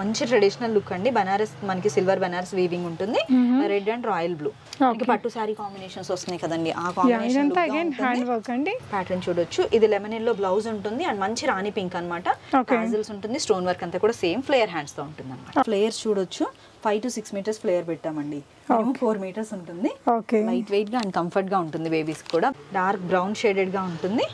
మంచి traditional look అండి. బనారస్ మనకి సిల్వర్ బనారస్ వీవింగ్ ఉంటుంది. రెడ్ అండ్ రాయల్ బ్లూ పట్టు సారీ కాంబినేషన్స్ వస్తున్నాయి కదండి. ఆ కాంబినేషన్ ప్యాటర్న్ చూడొచ్చు. ఇది లెమన్ ఎల్లో బ్లౌజ్ ఉంటుంది అండ్ మంచి రాణి పింక్ అన్నమాట. టాజిల్స్ ఉంటుంది. స్టోన్ వర్క్ అంతా కూడా సేమ్ ఫ్లేయర్ హ్యాండ్స్ తో ఉంటుంది అన్నమాట. ఫ్లేయర్స్ చూడొచ్చు. 5 to 6 meters ఫ్లేయర్ పెట్టామండి. 4 meters ఉంటుంది. లైట్ వెయిట్ గా అండ్ కంఫర్ట్ గా ఉంటుంది. బేబీస్ కూడా డార్క్ బ్రౌన్ షేడెడ్ గా ఉంటుంది.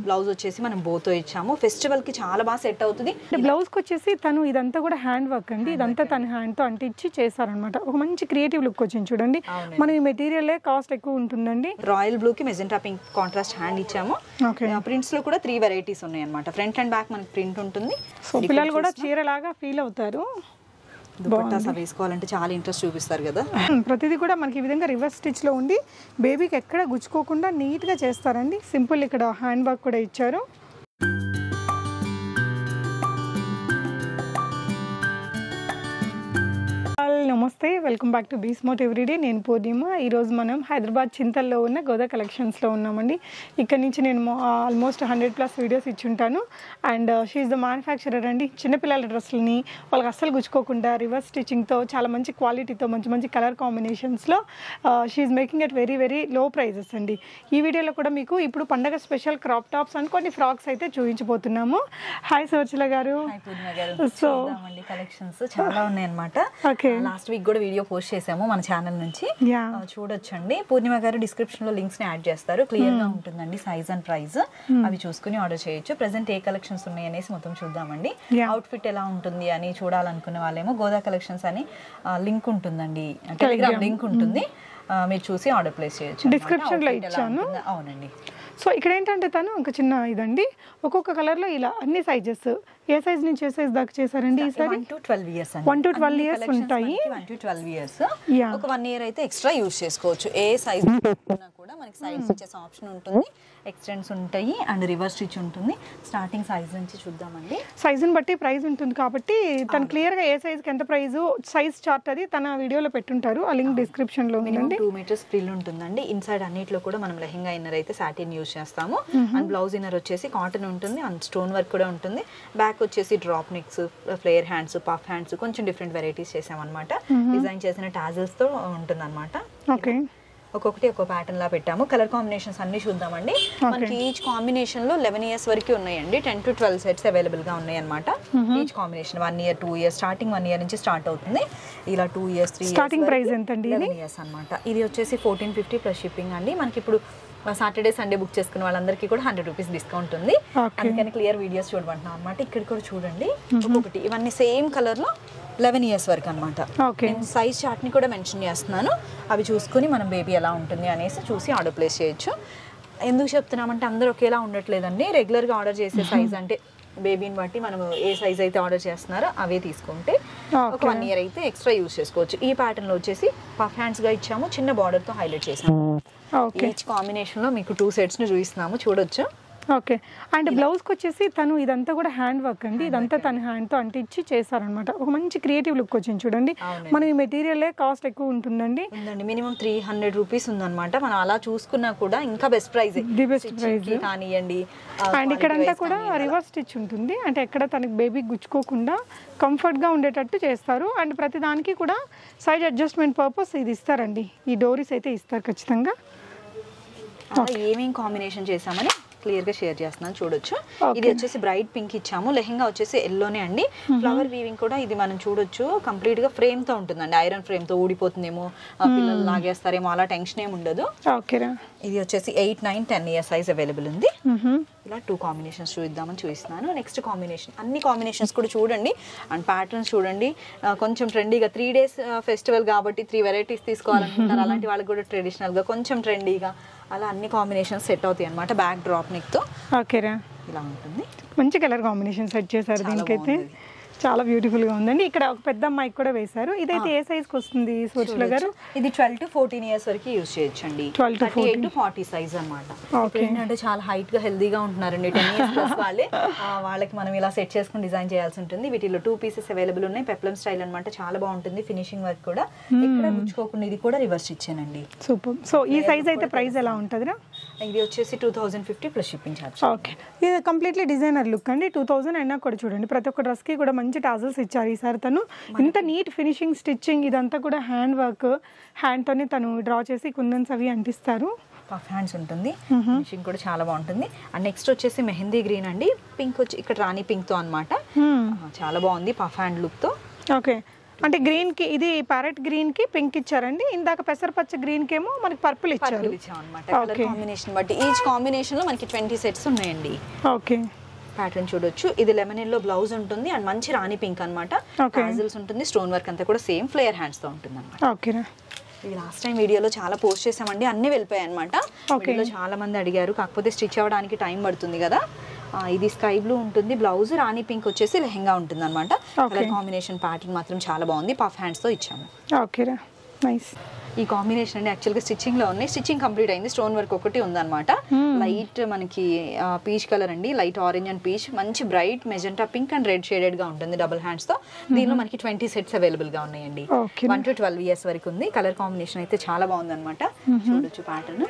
బ్లౌజ్ వచ్చేసి మనం బోతో ఇచ్చాము. ఫెస్టివల్ కి చాలా బాగా సెట్ అవుతుంది. బ్లౌజ్ కి వచ్చేసి తను ఇదంతా కూడా హ్యాండ్ వర్క్ అండి. ఇదంతా తన హ్యాండ్ తో అంటించి చేశారనమాట. ఒక మంచి క్రియేటివ్ లుక్ వచ్చింది చూడండి. మన ఈ మెటీరియల్ కాస్ట్ ఎక్కువ ఉంటుందండి. రాయల్ బ్లూ కి మెజెంటా పింక్ కాంట్రాస్ట్ హ్యాండ్ ఇచ్చాము. ప్రింట్స్ లో కూడా 3 varieties ఉన్నాయి అన్నమాట. ఫ్రంట్ అండ్ బ్యాక్ మనకి ప్రింట్ ఉంటుంది. సో పిల్లలు కూడా చీరలాగా ఫీల్ అవుతారు. దుపట్టాస్ వేసుకోవాలంటే చాలా ఇంట్రెస్ట్ చూపిస్తారు కదా. ప్రతిదీ కూడా మనకి ఈ విధంగా రివర్స్ స్టిచ్ లో ఉండి బేబీకి ఎక్కడ గుచ్చుకోకుండా నీట్ గా చేస్తారండి. సింపుల్ ఇక్కడ హ్యాండ్ వర్క్ కూడా ఇచ్చారు. నమస్తే, welcome back to be smart everyday. నేను పూర్ణిమ. ఈరోజు మనం హైదరాబాద్ చింతల్లో ఉన్న గోదా కలెక్షన్స్లో ఉన్నామండి. ఇక్కడ నుంచి నేను ఆల్మోస్ట్ 100+ వీడియోస్ ఇచ్చుంటాను. అండ్ షీఈ్ ద మ్యానుఫ్యాక్చరర్ అండి. చిన్నపిల్లల డ్రెస్సులని వాళ్ళకి అస్సలు గుచ్చుకోకుండా రివర్స్ స్టిచ్చింగ్తో చాలా మంచి క్వాలిటీతో మంచి కలర్ కాంబినేషన్స్లో she making at very very low prices అండి. ఈ వీడియోలో కూడా మీకు ఇప్పుడు పండగ స్పెషల్ క్రాప్ టాప్స్ అండ్ కొన్ని ఫ్రాక్స్ అయితే చూపించబోతున్నాము. హాయ్ సువర్చల గారు. సో కలెక్షన్స్ చాలా ఉన్నాయి అన్నమాట. లాస్ట్ వీక్ కూడా వీడియో పోస్ట్ చేసాము మన ఛానల్ నుంచి, చూడొచ్చండి. పూర్ణిమ గారు డిస్క్రిప్షన్ లో లింక్స్ ని యాడ్ చేస్తారు. క్లియర్ గా ఉంటుందండి సైజ్ అండ్ ప్రైస్. అవి చూసుకుని ఆర్డర్ చేయొచ్చు. ప్రెసెంట్ ఏ కలెక్షన్స్ ఉన్నాయి అనేసి మొత్తం చూద్దామండి. అవుట్ ఫిట్ ఎలా ఉంటుంది అని చూడాలనుకునే వాళ్ళేమో గోదా కలెక్షన్స్ అని లింక్ ఉంటుందండి, టెలిగ్రామ్ లింక్ ఉంటుంది. మీరు చూసి ఆర్డర్ ప్లేస్ చేయొచ్చు. డిస్క్రిప్షన్ లో ఇచ్చాను. అవునండి. సో ఇక్కడ ఏంటంటే తను ఒక చిన్న ఇదండి, ఒక్కొక్క కలర్ లో ఇలా అన్ని సైజెస్, ఏ సైజ్ నుంచి ఏ సైజ్ దాకా చేశారండి ఈసారి? 1 to 12 years 1 to 12 years ఉంటాయి. 1 to 12 years. ఒక 1 year అయితే ఎక్స్ట్రా యూజ్ చేసుకోవచ్చు. ఏ సైజ్ పెట్టుకున్నా కూడా మనకి సైజ్ ఇచ్చేసే ఆప్షన్ ఉంటుంది. ఎక్స్టెండ్స్ ఉంటాయి అండ్ రివర్స్ స్టిచ్ ఉంటుంది. స్టార్టింగ్ సైజ్ నుంచి చూద్దామండి. సైజుని బట్టి ప్రైస్ ఉంటుంది కాబట్టి తను క్లియర్ గా ఏ సైజ్ కి ఎంత ప్రైస్, సైజ్ చార్ట్ అది తన వీడియోలో పెట్టుంటారు. ఆ లింక్ డిస్క్రిప్షన్ లో ఉందండి. 2 meters ఫ్రిల్ ఉంటుందండి. ఇన్సైడ్ అన్నిట్లో కూడా మనం లెహంగా ఇన్నర్ అయితే సాటిన్ యూజ్ చేస్తాము. అండ్ బ్లౌజ్ ఇన్నర్ వచ్చేసి కాటన్ ఉంటుంది అండ్ స్టోన్ వర్క్ కూడా ఉంటుంది. బ్యాక్ వచ్చేసి drop necks, flare hands, puff hands, కొంచెం డిఫరెంట్ వెరైటీస్ చేసామన్నమాట. డిజైన్ చేసిన టాజిల్స్ తో ఉంటుంది అనమాట. ఓకే, ఒక్కొక్కటి ఒక్కో ప్యాటర్న్ లా పెట్టాము. కలర్ కాంబినేషన్స్ అన్ని చూద్దామండి. మనకి ఈచ్ కాంబినేషన్ లో 11 years వరకు ఉన్నాయండి. 10 to 12 sets అవైలబుల్ గా ఉన్నాయి అనమాట. Each combination 1 year 2 years, starting 1 year నుంచి స్టార్ట్ అవుతుంది. ఇలా 2 years 3 years స్టార్టింగ్ ప్రైస్ ఎంత అండి? 11 years అనమాట. ఇది వచ్చేసి 1450 ప్లస్ షిప్పింగ్ అండి. మనకి ఇప్పుడు సాటర్డే సండే బుక్ చేసుకున్న వాళ్ళందరికీ కూడా 100 rupees డిస్కౌంట్ ఉంది. అందుకని క్లియర్ వీడియోస్ చూడమంటున్నాం అనమాట. ఇక్కడ కూడా చూడండి ఒక్కొక్కటి. ఇవన్నీ సేమ్ కలర్ లో 11 years వరకు అనమాట. నేను సైజ్ చార్ట్ ని కూడా మెన్షన్ చేస్తున్నాను. అవి చూసుకుని మనం బేబీ ఎలా ఉంటుంది అనేసి చూసి ఆర్డర్ ప్లేస్ చేయొచ్చు. ఎందుకు చెప్తున్నామంటే అందరూ ఒకేలా ఉండట్లేదండి. రెగ్యులర్ గా ఆర్డర్ చేసే సైజ్ అంటే బేబీని బట్టి మనం ఏ సైజ్ అయితే ఆర్డర్ చేస్తున్నారో అవే తీసుకుంటే ఒక 1 year అయితే ఎక్స్ట్రా యూజ్ చేసుకోవచ్చు. ఈ ప్యాటర్న్ లో వచ్చేసి పఫ్ హ్యాండ్స్ గా ఇచ్చాము. చిన్న బార్డర్ తో హైలైట్ చేసాము. ఈచ్ కాంబినేషన్ లో మీకు 2 sets ని చూపిస్తున్నాము, చూడొచ్చు. ఓకే, అండ్ బ్లౌజ్ కి వచ్చేసి తను ఇదంతా కూడా హ్యాండ్ వర్క్ అండి. ఇదంతా తన హ్యాండ్ తో అంటించి చేశారనమాట. ఒక మంచి క్రియేటివ్ లుక్ వచ్చింది చూడండి. మన ఈ మెటీరియల్ కాస్ట్ ఎక్కువ ఉంటుందండి. మినిమం 300 rupees ఉందన్నమాట. మనం అలా చూసుకున్నా కూడా ఇంకా best price, the best price కానివ్వండి. అండ్ ఇక్కడంతా కూడా రివర్స్ స్టిచ్ ఉంటుంది. అంటే ఎక్కడ తనకి బేబీ గుచ్చుకోకుండా కంఫర్ట్ గా ఉండేటట్టు చేస్తారు. అండ్ ప్రతి దానికి కూడా సైజ్ అడ్జస్ట్మెంట్ పర్పస్ ఇది ఇస్తారండి. ఈ డోరీస్ అయితే ఇస్తారు ఖచ్చితంగా. ఏమేం కాంబినేషన్ చేసామని క్లియర్ గా షేర్ చేస్తున్నాను, చూడొచ్చు. ఇది వచ్చేసి బ్రైట్ పింక్ ఇచ్చాము. లెహంగా వచ్చేసి ఎల్లోనే అండి. ఫ్లవర్ వీవింగ్ కూడా ఇది మనం చూడొచ్చు. కంప్లీట్ గా ఫ్రేమ్ తో ఉంటుందండి. ఐరన్ ఫ్రేమ్ తో ఊడిపోతుందేమో, పిల్లలు లాగేస్తారేమో, అలా టెన్షన్ ఏమి ఉండదు. ఇది వచ్చేసి 8, 9, 10 years సైజ్ అవైలబుల్ ఉంది. ఇలా 2 కాంబినేషన్స్ చూద్దామని చూపిస్తున్నాను. నెక్స్ట్ కాంబినేషన్, అన్ని కాంబినేషన్స్ కూడా చూడండి అండ్ ప్యాటర్న్స్ చూడండి. కొంచెం ట్రెండీగా 3 days ఫెస్టివల్ కాబట్టి 3 varieties తీసుకోవాలనుకుంటారు. అలాంటి వాళ్ళకి కూడా ట్రెడిషనల్ గా కొంచెం ట్రెండీగా అలా అన్ని కాంబినేషన్స్ సెట్ అవుతాయి అనమాట. బ్యాక్ డ్రాప్ నెక్ తో ఇలా ఉంటుంది. మంచి కలర్ కాంబినేషన్ సెట్ చేశారు. దీనికైతే చాలా బ్యూటిఫుల్ గా ఉందండి. ఇక్కడ ఒక పెద్ద అమ్మాయికి కూడా వేశారు. ఇదైతే ఏ సైజ్ కి వస్తుంది సువర్చల గారు? ఇది 12 to 14 years వరకు యూజ్ చేయొచ్చండి. 38 to 40 సైజ్ అనమాట. ఏంటంటే చాలా హైట్ గా హెల్దీగా ఉంటున్నారండి 10 years ప్లస్ వాళ్ళే. వాళ్ళకి మనం ఇలా సెట్ చేసుకుని డిజైన్ చేయాల్సి ఉంటుంది. వీటిలో 2 pieces అవైలబుల్ ఉన్నాయి. పెప్లమ్ స్టైల్ అనమాట. చాలా బాగుంటుంది. ఫినిషింగ్ వర్క్ కూడా ఇక్కడ గుచ్చుకోకుండా. ఇది కూడా రివర్స్ ఇచ్చానండి. సూపర్. సో ఈ సైజ్ అయితే ప్రైస్ ఎలా ఉంటుందిరా? ఇది వచ్చేసి 2050 ప్లస్ షిప్పింగ్ ఛార్జ్. ఓకే, ఇది కంప్లీట్లీ డిజైనర్ లుక్ అండి. 2000 అయినా కూడా చూడండి ప్రతి ఒక్క డ్రెస్కి కూడా మంచి టాజల్స్ ఇచ్చారు ఈసారి. తను ఇంత నీట్ ఫినిషింగ్ స్టిచ్చింగ్ ఇదంతా కూడా హ్యాండ్ వర్క్, హ్యాండ్తోనే తను డ్రా చేసి కుందన్స్ అవి అంటిస్తారు. పఫ్ హ్యాండ్స్ ఉంటుంది, ఫినిషింగ్ కూడా చాలా బాగుంటుంది. అండ్ నెక్స్ట్ వచ్చేసి మెహందీ గ్రీన్ అండి, పింక్ వచ్చి ఇక్కడ రాణి పింక్తో అనమాట. చాలా బాగుంది పఫ్ హ్యాండ్ లుక్తో. ఓకే, అంటే గ్రీన్ కి ఇది ప్యారెట్ గ్రీన్ కి పింక్ ఇచ్చారండి, ఇందాక పెసరపచ్చ గ్రీన్ కి ఏమో మనకి పర్పుల్ ఇచ్చారు అనమాట. కలర్ కాంబినేషన్ బట్టి ఈచ్ కాంబినేషన్ లో మనకి 20 సెట్స్ ఉన్నాయండి. ఓకే, ప్యాటర్న్ చూడొచ్చు. ఇది లెమన్ ఎల్లో బ్లౌజ్ ఉంటుంది అండ్ మంచి రాణి పింక్ అనమాట. టాజిల్స్ ఉంటుంది, స్టోన్ వర్క్ అంతా కూడా సేమ్ ఫ్లేయర్ హ్యాండ్స్ తో ఉంటుంది అనమాట. ఓకే, ఇది లాస్ట్ టైం వీడియోలో చాలా పోస్ట్ చేసామండి, అన్ని వెళ్ళిపోయాయి అనమాట. వీడియోలో చాలా మంది అడిగారు, కాకపోతే స్టిచ్ అవ్వడానికి టైం పడుతుంది కదా. ఇది స్కై బ్లూ ఉంటుంది, బ్లౌజ్ రాణి పింక్ వచ్చేసి లెహంగా ఉంటుంది అనమాట. కలర్ కాంబినేషన్ ప్యాటర్న్ మాత్రం చాలా బాగుంది, పఫ్ హ్యాండ్స్ తో ఇచ్చాము. Okay, nice. ఈ కాంబినేషన్ అండి యాక్చువల్గా స్టిచ్చింగ్ లో ఉన్నాయి, స్టిచ్చింగ్ కంప్లీట్ అయింది. స్టోన్ వర్క్ ఒకటి ఉందన్నమాట. లైట్ మనకి పీచ్ కలర్ అండి, లైట్ ఆరెంజ్ అండ్ పీచ్, మంచి bright magenta pink and red shaded గా ఉంటుంది డబుల్ హ్యాండ్స్ తో. దీనిలో మనకి 20 సెట్స్ అవైలబుల్ గా ఉన్నాయండి. 1 to 12 years వరకు ఉంది. కలర్ కాంబినేషన్ అయితే చాలా బాగుంది అనమాట. చూడొచ్చు ప్యాటర్న్.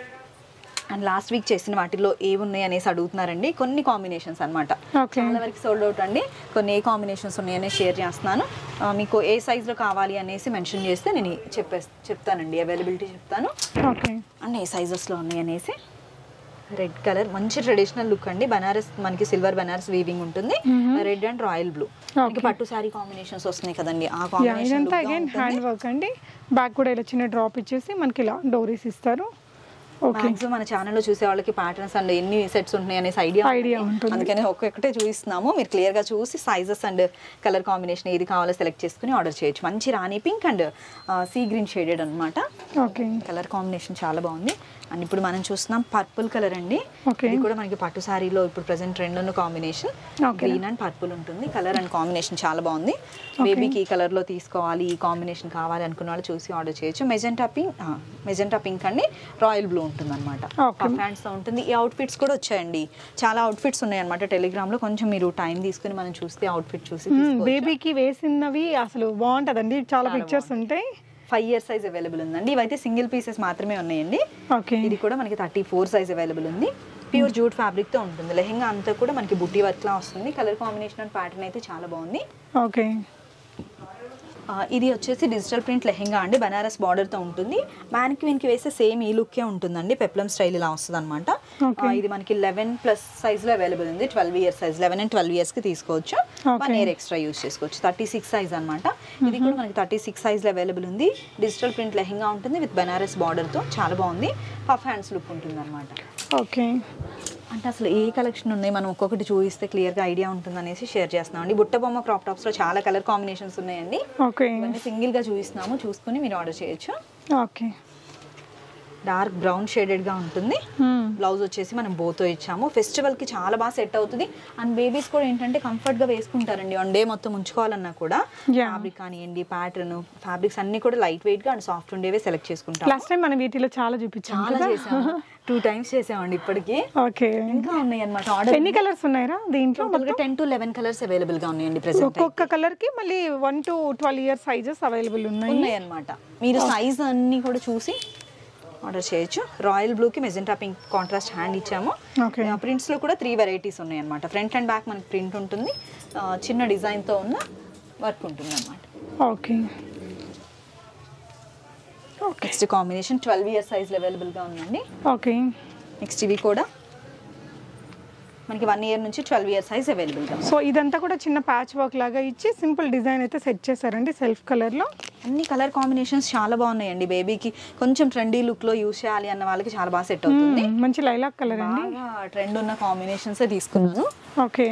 అండ్ లాస్ట్ వీక్ చేసిన వాటిలో ఏమున్నాయి అనేసి అడుగుతున్నారండి. కొన్ని కాంబినేషన్స్ అనమాట, చాలా వరకు సోల్డ్ అవుట్ అండి. కొన్ని ఏ కాంబినేషన్స్ ఉన్నాయని షేర్ చేస్తున్నాను. మీకు ఏ సైజ్ లో కావాలి అనేసి మెన్షన్ చేస్తే నేను చెప్తానండి, అవైలబిలిటీ చెప్తాను. అండ్ ఏ సైజెస్ లో ఉన్నాయి అనేసి. రెడ్ కలర్ మంచి ట్రెడిషనల్ లుక్ అండి, బనారస్ మనకి సిల్వర్ బనారస్ వీవింగ్ ఉంటుంది. రెడ్ అండ్ రాయల్ బ్లూ పట్టు సారీ కాంబినేషన్స్ వస్తున్నాయి కదండి, ఆ కాంబినేషన్ హ్యాండ్ వర్క్ అండి. బ్యాక్ కూడా ఇలా చిన్న డ్రాప్ ఇచ్చేసి మనకి ఇలా డోరీస్ ఇస్తారు. మాక్సిమం మన ఛానల్లో చూసే వాళ్ళకి ప్యాటర్న్స్ అండ్ ఎన్ని సెట్స్ ఉంటాయి అనేసి ఐడియా ఉంటుంది, అందుకని ఒక్కొక్కటే చూపిస్తున్నాము. మీరు క్లియర్ గా చూసి సైజెస్ అండ్ కలర్ కాంబినేషన్ ఏది కావాలో సెలెక్ట్ చేసుకుని ఆర్డర్ చేయొచ్చు. మంచి రాణి pink and sea green shaded అనమాట. కలర్ కాంబినేషన్ చాలా బాగుంది. అండ్ ఇప్పుడు మనం చూస్తున్నాం పర్పుల్ కలర్ అండి. ఇది కూడా మనకి పట్టు సారీలో ఇప్పుడు ప్రెసెంట్ ట్రెండ్ ఉన్న కాంబినేషన్, గ్రీన్ అండ్ పర్పుల్ ఉంటుంది. కలర్ అండ్ కాంబినేషన్ చాలా బాగుంది. బేబీకి ఈ కలర్ లో తీసుకోవాలి, ఈ కాంబినేషన్ కావాలి అనుకున్న వాళ్ళు చూసి ఆర్డర్ చేయొచ్చు. మెజెంటా పింక్ అండి, రాయల్ బ్లూ ఉంటుంది అనమాట. హ్యాండ్స్ తో ఉంటుంది. ఈ అవుట్ ఫిట్స్ కూడా వచ్చాయండి, చాలా అవుట్ ఫిట్స్ ఉన్నాయి అనమాట టెలిగ్రామ్ లో. కొంచెం మీరు టైం తీసుకుని మనం చూస్తే అవుట్ ఫిట్ చూసి బేబీకి వేసినవి అసలు బాగుంటదండి, చాలా పిక్చర్స్ ఉంటాయి. 5 year సైజ్ అవైలబుల్ ఉందండి. ఇవైతే సింగిల్ పీసెస్ మాత్రమే ఉన్నాయండి. ఇది కూడా మనకి 34 సైజ్ అవైలబుల్ ఉంది. ప్యూర్ జూట్ ఫ్యాబ్రిక్ తో ఉంటుంది. లెహంగా అంతా కూడా మనకి బుట్టి వర్క్ లా వస్తుంది. కలర్ కాంబినేషన్ అండ్ ప్యాటర్న్ అయితే చాలా బాగుంది. ఓకే, ఇది వచ్చేసి డిజిటల్ ప్రింట్ లెహంగా అండి, బనారస్ బార్డర్ తో ఉంటుంది. మ్యాన్క్వీన్ కి వేస్తే సేమ్ ఈ లుక్కే ఉంటుందండి, పెప్లం స్టైల్ ఇలా వస్తుంది అనమాట. ఇది మనకి 11+ సైజ్ లో అవైలబుల్ ఉంది. 12 year సైజ్, 11 and 12 years కి తీసుకోవచ్చు. 1 year ఎక్స్ట్రా యూస్ చేసుకోవచ్చు. 36 సైజ్ అనమాట. ఇది కూడా మనకి 36 సైజ్ లో అవైలబుల్ ఉంది. డిజిటల్ ప్రింట్ లెహంగా ఉంటుంది విత్ బనారస్ బార్డర్ తో, చాలా బాగుంది. పఫ్ హ్యాండ్స్ లుక్ ఉంటుంది అనమాట. ఓకే, అంటే అసలు ఏ కలెక్షన్ ఉన్నాయి మనం ఒక్కొక్కటి చూపిస్తే క్లియర్ గా ఐడియా ఉంటుంది అనేసి షేర్ చేస్తున్నాం అండి. బుట్ట బొమ్మ క్రాప్ టాప్స్ లో చాలా కలర్ కాంబినేషన్స్ ఉన్నాయండి. సింగిల్ గా చూపిస్తున్నాము, చూసుకుని మీరు ఆర్డర్ చేయొచ్చు. ఓకే, డార్క్ బ్రౌన్ షేడెడ్ గా ఉంటుంది. బ్లౌజ్ వచ్చేసి మనం బోతో ఇచ్చాము. ఫెస్టివల్ కి చాలా బాగా సెట్ అవుతుంది. అండ్ బేబీస్ కూడా ఏంటంటే కంఫర్ట్ గా వేసుకుంటారండి, వన్ డే మొత్తం ఉంచుకోవాలన్నా కూడా. ఫ్యాబ్రిక్ కానివ్వండి, ప్యాటర్న్, ఫ్యాబ్రిక్స్ అన్ని కూడా లైట్ వెయిట్ గా అండ్ సాఫ్ట్ ఉండేవే సెలెక్ట్ చేసుకుంటాం. లాస్ట్ టైం మనం వీటిలో చాలా చూపించాము, చాలా చేసాము, 2 times చేసామండి ఇప్పటికి. ఓకే, ఇంకా ఉన్నాయి అన్నమాట. ఆర్డర్ ఎన్ని కలర్స్ ఉన్నాయా దీంట్లో? 10 to 11 కలర్స్ అవైలబుల్ గా ఉన్నాయండి ప్రెసెంట్. ఒక్కొక్క కలర్ కి మళ్ళీ 1 to 12 year సైజెస్ అవైలబుల్ ఉన్నాయి అన్నమాట. మీరు సైజ్ అన్ని కూడా చూసి ఆర్డర్ చేయొచ్చు. రాయల్ బ్లూ కి మెజెంటా పింక్ కాంట్రాస్ట్ హ్యాండ్ ఇచ్చాము. ప్రింట్స్ లో కూడా 3 varieties ఉన్నాయి అన్నమాట. ఫ్రంట్ అండ్ బ్యాక్ మనకి ప్రింట్ ఉంటుంది, చిన్న డిజైన్ తో ఉన్న వర్క్ ఉంటుంది అన్నమాట. Okay, next combination 12 year size available గా ఉందండి. ఓకే, నెక్స్ట్ ఇవి కూడా మనకి 1 year నుంచి 12 year సైజ్ అవైలబుల్ గా. సో ఇదంతా కూడా చిన్న ప్యాచ్ వర్క్ లాగా ఇచ్చి సింపుల్ డిజైన్ అయితే సెట్ చేశారండి సెల్ఫ్ కలర్ లో. అన్ని కలర్ కాంబినేషన్స్ చాలా బాగున్నాయండి. బేబీకి కొంచెం ట్రెండీ లుక్ లో యూస్ చేయాలి అన్న వాళ్ళకి చాలా బాగా సెట్ అవుతుంది. మంచి లైలాక్ కలర్ అండి, ట్రెండ్ ఉన్న కాంబినేషన్స్ తీసుకున్నాను. ఓకే,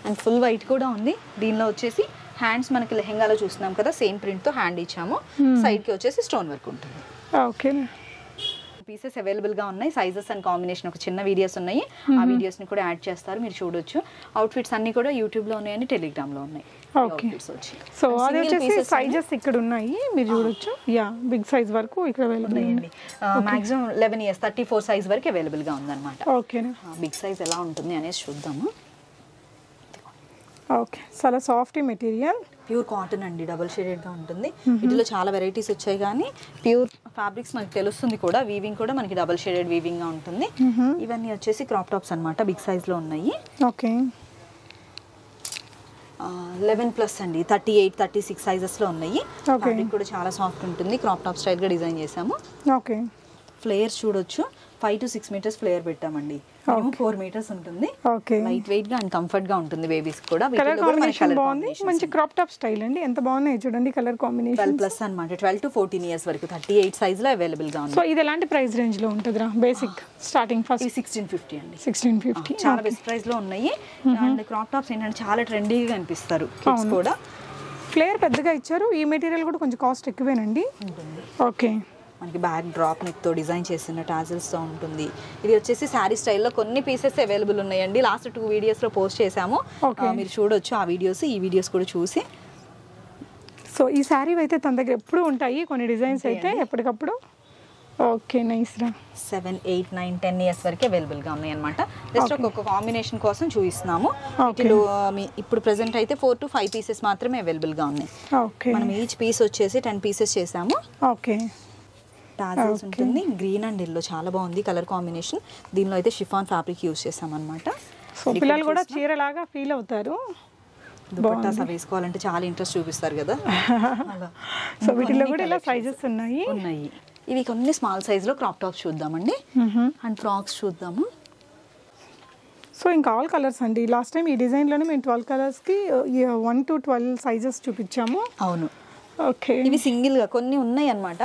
అండ్ ఫుల్ వైట్ కూడా ఉంది. దీనిలో వచ్చేసి హ్యాండ్స్ మనకి లెహంగాలో చూస్తున్నాం కదా, సేమ్ ప్రింట్ తో హ్యాండ్ ఇచ్చాము. సైడ్ కి వచ్చేసి స్టోన్ వర్క్ ఉంటుంది. ఓకే, పీసెస్ అవైలబుల్ గా ఉన్నాయి. సైజెస్ అండ్ కాంబినేషన్ ఒక చిన్న వీడియోస్ ఉన్నాయి, ఆ వీడియోస్ ని కూడా యాడ్ చేస్తారు, మీరు చూడొచ్చు. అవుట్ ఫిట్స్ అన్ని కూడా యూట్యూబ్ లో ఉన్నాయండి, టెలిగ్రామ్ లో ఉన్నాయి. ఓకే, సో అది వచ్చేసి సైజెస్ ఇక్కడ ఉన్నాయి, మీరు చూడొచ్చు. యా, బిగ్ సైజ్ వరకు ఇక్కడ అవైలబుల్ ఉన్నాయండి. మాక్సిమం 11 years 34 సైజ్ వరకు అవైలబుల్ గా ఉందన్నమాట. ఓకే, బిగ్ సైజ్ ఎలా ఉంటుంది అనేసి చూద్దాము. ఓకే, చాలా సాఫ్ట్ మెటీరియల్, ప్యూర్ కాటన్ అండి, డబుల్ షేడెడ్ గా ఉంటుంది. వీటిలో చాలా వెరైటీస్ వచ్చాయి, కానీ ప్యూర్ ఫ్యాబ్రిక్స్ మనకి తెలుస్తుంది కూడా, వీవింగ్ కూడా మనకి డబుల్ షేడెడ్ వీవింగ్ గా ఉంటుంది. ఇవన్నీ వచ్చేసి క్రాప్ టాప్స్ అన్నమాట, బిగ్ సైజ్ లో ఉన్నాయి. ఓకే 11+ అండి, 38, 36 సైజెస్ లో ఉన్నాయి. ఫ్యాబ్రిక్ కూడా చాలా సాఫ్ట్ ఉంటుంది, క్రాప్ టాప్ స్టైల్ గా డిజైన్ చేసాము. ఓకే ఫ్లేయర్ చూడొచ్చు, 5 to 6 మీటర్స్ ఫ్లేయర్ పెట్టామండి. 4 మీటర్స్ ఉంటుంది. ఓకే లైట్ వెయిట్ గా అండ్ కంఫర్ట్ గా ఉంటుంది బేబీస్ కూడా. కలర్ కాంబినేషన్ బాగుంది, మంచి క్రాప్ టాప్ స్టైల్ అండి. ఎంత బాగున్నాయి చూడండి కలర్ కాంబినేషన్. 12+ అన్నమాట, 12 to 14 ఇయర్స్ వరకు 38 సైజ్ లో అవైలబుల్ గా ఉంది. సో ఇది ఎలాంటి ప్రైస్ రేంజ్ లో ఉంటుందిరా? బేసిక్ స్టార్టింగ్ ఫస్ట్ 1650 అండి. 1650 చాలా బెస్ట్ ప్రైస్ లో ఉన్నాయి. అండ్ క్రాప్ టాప్స్ ఏంటంటే చాలా ట్రెండీగా కనిపిస్తారు కిడ్స్ కూడా. ఫ్లేయర్ పెద్దగా ఇచ్చారు, ఈ మెటీరియల్ కూడా కొంచెం కాస్ట్ ఎక్కువేనండి. ఓకే మనకి బ్యాక్ డ్రాప్ నెక్ తో డిజైన్ చేసిన టాజిల్స్ తో ఉంటుంది. ఇది వచ్చేసి శారీ స్టైల్లో కొన్ని పీసెస్ అవైలబుల్ ఉన్నాయండి. లాస్ట్ 2 వీడియోస్ లో పోస్ట్ చేసాము, మీరు చూడొచ్చు ఆ వీడియోస్. ఈ వీడియోస్ కూడా చూసి. సో ఈ శారీ అయితే తన దగ్గర ఎప్పుడు ఉంటాయి కొన్ని డిజైన్స్ అయితే ఎప్పటికప్పుడు. ఓకే నైస్ రా. 7, 8, 9, 10 ఇయర్స్ వరకు అవైలబుల్ గా ఉన్నాయి అనమాట. జస్ట్ ఒక్కొక్క కాంబినేషన్ కోసం చూపిస్తున్నాము. వీటిలో ఇప్పుడు ప్రెసెంట్ అయితే 4 to 5 పీసెస్ మాత్రమే అవైలబుల్ గా ఉన్నాయి. మనం ఈచ్ పీస్ వచ్చేసి 10 పీసెస్ చేసాము. ఓకే టాజిల్స్ ఉంటుంది, గ్రీన్ అండ్ ఎల్లో చాలా బాగుంది కలర్ కాంబినేషన్. దీనిలో అయితే షిఫాన్ ఫ్యాబ్రిక్ యూజ్ చేసాం అనమాట. సో పిల్లలు కూడా చీరలాగా ఫీల్ అవుతారు. దుపట్టాస్ వేసుకోవాలంటే చాలా ఇంట్రెస్ట్ చూపిస్తారు కదా. సో వీటిలో కూడా ఇలా సైజెస్ ఉన్నాయి. ఇవి కొన్ని స్మాల్ సైజ్ లో క్రాప్ టాప్స్ చూద్దామండి. అండ్ ఫ్రాక్స్ చూద్దాము. సో ఇంకా ఆల్ కలర్స్ అండి. లాస్ట్ టైం ఈ డిజైన్లోనే మేము 12 కలర్స్కి 1 to 12 సైజెస్ చూపించాము. అవును. ఓకే ఇవి సింగిల్ గా కొన్ని ఉన్నాయి అన్నమాట,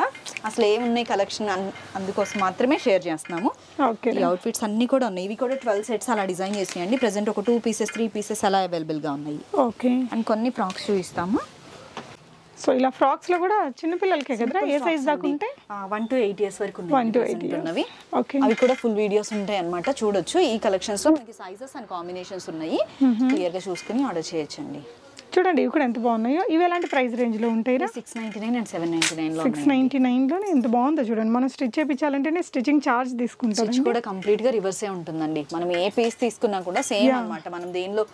అసలు ఏమున్నాయి కలెక్షన్ అందుకోసం మాత్రమే షేర్ చేస్తున్నాము. ఓకే ఈ అవుట్ఫిట్స్ అన్ని కూడా ఉన్నాయి. ఇవి కూడా 12 సెట్స్ అలా డిజైన్ చేసినాయండి. ప్రెసెంట్ ఒక 2 పీసెస్ 3 పీసెస్ అలా అవైలబుల్ గా ఉన్నాయి. ఓకే అండ్ కొన్ని ఫ్రాక్స్ చూపిస్తాము. సో ఇలా ఫ్రాక్స్ లో కూడా చిన్న పిల్లలకే కదా, ఏ సైజ్ దాకా ఉంటాయి? 1 to 8 ఇయర్స్ వరకు 1 to 8 ఉన్నవి. ఓకే అవి కూడా ఫుల్ వీడియోస్ ఉంటాయి అన్నమాట, చూడొచ్చు. ఈ కలెక్షన్స్ లో మనకి సైజెస్ అండ్ కాంబినేషన్స్ ఉన్నాయి, క్లియర్ గా చూసుకుని ఆర్డర్ చేయొచ్చండి. చూడండి ఇవి కూడా ఎంత బాగున్నాయో. ఇవి ఎలాంటి ప్రైస్ రేంజ్ లో ఉంటాయి? 699 అండ్ 799 లో. 699 లోనే ఎంత బాగుందో చూడండి. మనం స్టిచ్ చేయించాలంటేనే స్టిచ్చింగ్ చార్జ్ తీసుకుంటాం. స్టిచ్ కూడా కంప్లీట్ గా రివర్సే ఉంటుందండి. మనం ఏ పీస్ తీసుకున్నా కూడా సేమ్ అన్నమాట. మనం దేనిలో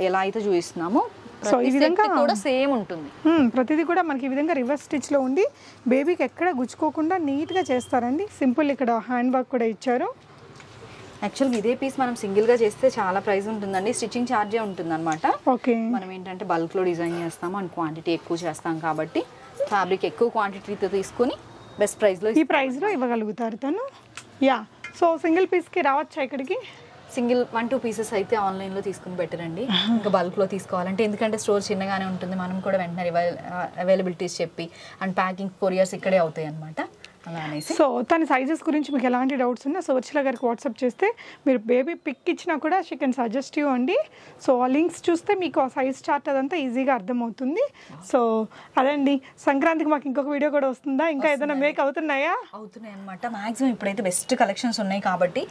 ఎలా అయితే చూపిస్తున్నామో సో ఈ విధంగా కూడా సేమ్ ఉంటుంది. ప్రతిదీ కూడా మనకి ఈ విధంగా రివర్స్ స్టిచ్ లో ఉండి బేబీకి ఎక్కడ గుచ్చుకోకుండా నీట్ గా చేస్తారండి. సింపుల్ ఇక్కడ హ్యాండ్ వర్క్ కూడా ఇచ్చారు. యాక్చువల్గా ఇదే పీస్ మనం సింగిల్ గా చేస్తే చాలా ప్రైస్ ఉంటుందండి, స్టిచ్చింగ్ ఛార్జే ఉంటుంది అనమాట. ఓకే మనం ఏంటంటే బల్క్ లో డిజైన్ చేస్తాము అండ్ క్వాంటిటీ ఎక్కువ చేస్తాం కాబట్టి ఫ్యాబ్రిక్ ఎక్కువ క్వాంటిటీతో తీసుకుని బెస్ట్ ప్రైస్ లో ఈ ప్రైస్ లో ఇవ్వగలుగుతారు తను. యా సో సింగిల్ పీస్ కి రావచ్చా ఇక్కడికి? సింగిల్ 1, 2 పీసెస్ అయితే ఆన్లైన్ లో తీసుకుని బెటర్ అండి. ఇంకా బల్క్ లో తీసుకోవాలంటే, ఎందుకంటే స్టోర్ చిన్నగానే ఉంటుంది, మనం కూడా వెంటనే అవైలబిలిటీస్ చెప్పి అండ్ ప్యాకింగ్ కొరియర్స్ ఇక్కడే అవుతాయి అనమాట. సో తన సైజెస్ గురించి మీకు ఎలాంటి డౌట్స్ ఉన్నా సువర్చల గారికి వాట్సాప్ చేస్తే మీరు బేబీ పిక్ ఇచ్చినా కూడా షీ కెన్ సజెస్ట్ యూ అండి. సో ఆ లింక్స్ చూస్తే మీకు ఆ సైజ్ చార్ట్ అదంతా ఈజీగా అర్థమవుతుంది. సో అదండి, సంక్రాంతికి మాకు ఇంకొక వీడియో కూడా వస్తుందా? ఇంకా ఏదైనా మేక్ అవుతున్నాయా? అవుతున్నాయి అనమాట. మాక్సిమం ఇప్పుడైతే బెస్ట్ కలెక్షన్స్ ఉన్నాయి కాబట్టి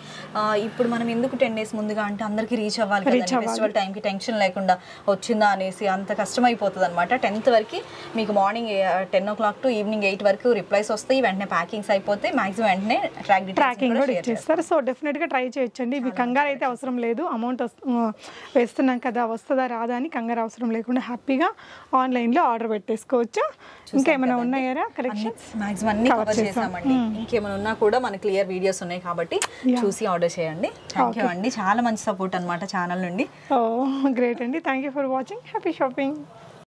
ఇప్పుడు మనం ఎందుకు 10 days ముందుగా అంటే అందరికి రీచ్ అవ్వాలి కదా, ఫెస్టివల్ టైంకి టెన్షన్ లేకుండా వచ్చిందా అనేసి అంత కష్టమైపోతుంది అనమాట. 10th వరకు మీకు మార్నింగ్ 10 o'clock to ఈవినింగ్ 8 వరకు రిప్లైస్ వస్తాయి. వెంటనే ప్యాకింగ్స్ అయిపోతే మాక్సిమం వెంటనే ట్రాకింగ్ కూడా ఇచ్చేస్తారు. సో డెఫినెట్గా ట్రై చేయొచ్చండి. ఇవి కంగారు అయితే అవసరం లేదు. అమౌంట్ వేస్తున్నాం కదా, వస్తుందా రాదా అని కంగారు అవసరం లేకుండా హ్యాపీగా ఆన్లైన్లో ఆర్డర్ పెట్టేసుకోవచ్చు. ఇంకేమైనా ఉన్నాయా కలెక్షన్స్? మాక్సిమం అన్ని కవర్ చేసామండి. ఇంకేమైనా ఉన్నా కూడా మన క్లియర్ వీడియోస్ ఉన్నాయి కాబట్టి చూసి ఆర్డర్ చేయండి. థ్యాంక్ యూ అండి, చాలా మంచి సపోర్ట్ అనమాట ఛానల్ నుండి. గ్రేట్ అండి, thank you for watching. Happy shopping.